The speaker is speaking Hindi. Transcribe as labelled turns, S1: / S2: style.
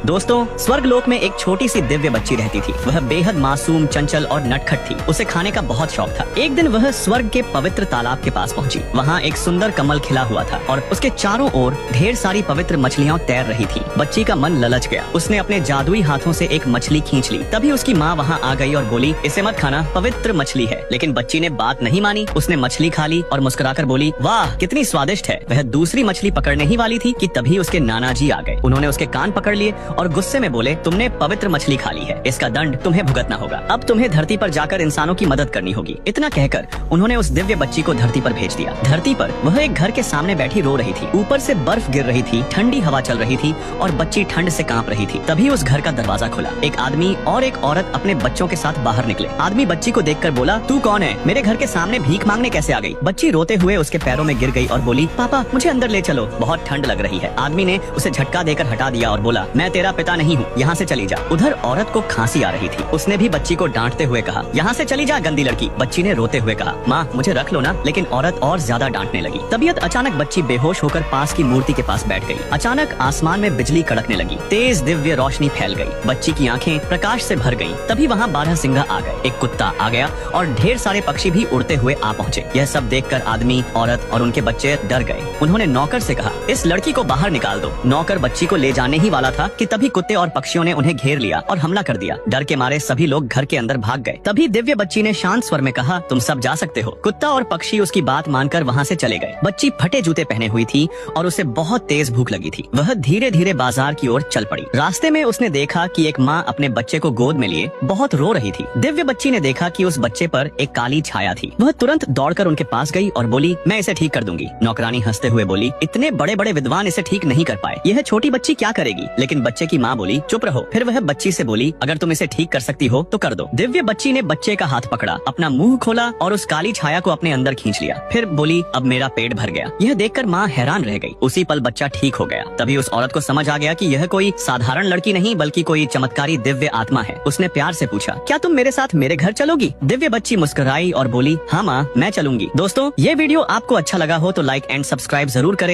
S1: दोस्तों, स्वर्ग लोक में एक छोटी सी दिव्य बच्ची रहती थी। वह बेहद मासूम, चंचल और नटखट थी। उसे खाने का बहुत शौक था। एक दिन वह स्वर्ग के पवित्र तालाब के पास पहुंची। वहाँ एक सुंदर कमल खिला हुआ था और उसके चारों ओर ढेर सारी पवित्र मछलियाँ तैर रही थी। बच्ची का मन ललच गया। उसने अपने जादुई हाथों से एक मछली खींच ली। तभी उसकी माँ वहाँ आ गई और बोली, इसे मत खाना, पवित्र मछली है। लेकिन बच्ची ने बात नहीं मानी। उसने मछली खा ली और मुस्कुराकर बोली, वाह कितनी स्वादिष्ट है। वह दूसरी मछली पकड़ने ही वाली थी कि तभी उसके नाना जी आ गए। उन्होंने उसके कान पकड़ लिए और गुस्से में बोले, तुमने पवित्र मछली खा ली है, इसका दंड तुम्हें भुगतना होगा। अब तुम्हें धरती पर जाकर इंसानों की मदद करनी होगी। इतना कहकर उन्होंने उस दिव्य बच्ची को धरती पर भेज दिया। धरती पर वह एक घर के सामने बैठी रो रही थी। ऊपर से बर्फ गिर रही थी, ठंडी हवा चल रही थी और बच्ची ठंड से कांप रही थी। तभी उस घर का दरवाजा खुला। एक आदमी और एक औरत अपने बच्चों के साथ बाहर निकले। आदमी बच्ची को देखकर बोला, तू कौन है? मेरे घर के सामने भीख मांगने कैसे आ गई? बच्ची रोते हुए उसके पैरों में गिर गई और बोली, पापा मुझे अंदर ले चलो, बहुत ठंड लग रही है। आदमी ने उसे झटका देकर हटा दिया और बोला, मैं तेरा पिता नहीं हूँ, यहाँ से चली जा। उधर औरत को खांसी आ रही थी। उसने भी बच्ची को डांटते हुए कहा, यहाँ से चली जा गंदी लड़की। बच्ची ने रोते हुए कहा, माँ मुझे रख लो ना। लेकिन औरत और ज्यादा डांटने लगी। तबीयत अचानक बच्ची बेहोश होकर पास की मूर्ति के पास बैठ गई। अचानक आसमान में बिजली कड़कने लगी। तेज दिव्य रोशनी फैल गई। बच्ची की आंखें प्रकाश से भर गईं। तभी वहाँ 12 सिंघा आ गए। एक कुत्ता आ गया और ढेर सारे पक्षी भी उड़ते हुए आ पहुँचे। यह सब देखकर आदमी, औरत और उनके बच्चे डर गए। उन्होंने नौकर से कहा, इस लड़की को बाहर निकाल दो। नौकर बच्ची को ले जाने ही वाला था कि तभी कुत्ते और पक्षियों ने उन्हें घेर लिया और हमला कर दिया। डर के मारे सभी लोग घर के अंदर भाग गए। तभी दिव्य बच्ची ने शांत स्वर में कहा, तुम सब जा सकते हो। कुत्ता और पक्षी उसकी बात मानकर वहाँ से चले गए। बच्ची फटे जूते पहने हुई थी और उसे बहुत तेज भूख लगी थी। वह धीरे धीरे बाजार की ओर चल पड़ी। रास्ते में उसने देखा कि एक माँ अपने बच्चे को गोद में लिए बहुत रो रही थी। दिव्य बच्ची ने देखा कि उस बच्चे पर एक काली छाया थी। वह तुरंत दौड़कर उनके पास गई और बोली, मैं इसे ठीक कर दूंगी। नौकरानी हंसते हुए बोली, इतने बड़े बड़े विद्वान इसे ठीक नहीं कर पाए, यह छोटी बच्ची क्या करेगी? लेकिन बच्चे की माँ बोली, चुप रहो। फिर वह बच्ची से बोली, अगर तुम इसे ठीक कर सकती हो तो कर दो। दिव्य बच्ची ने बच्चे का हाथ पकड़ा, अपना मुंह खोला और उस काली छाया को अपने अंदर खींच लिया। फिर बोली, अब मेरा पेट भर गया। यह देखकर माँ हैरान रह गई। उसी पल बच्चा ठीक हो गया। तभी उस औरत को समझ आ गया कि यह कोई साधारण लड़की नहीं बल्कि कोई चमत्कारी दिव्य आत्मा है। उसने प्यार से पूछा, क्या तुम मेरे साथ मेरे घर चलोगी? दिव्य बच्ची मुस्कुराई और बोली, हाँ माँ मैं चलूंगी। दोस्तों, ये वीडियो आपको अच्छा लगा हो तो लाइक एंड सब्सक्राइब जरूर करें।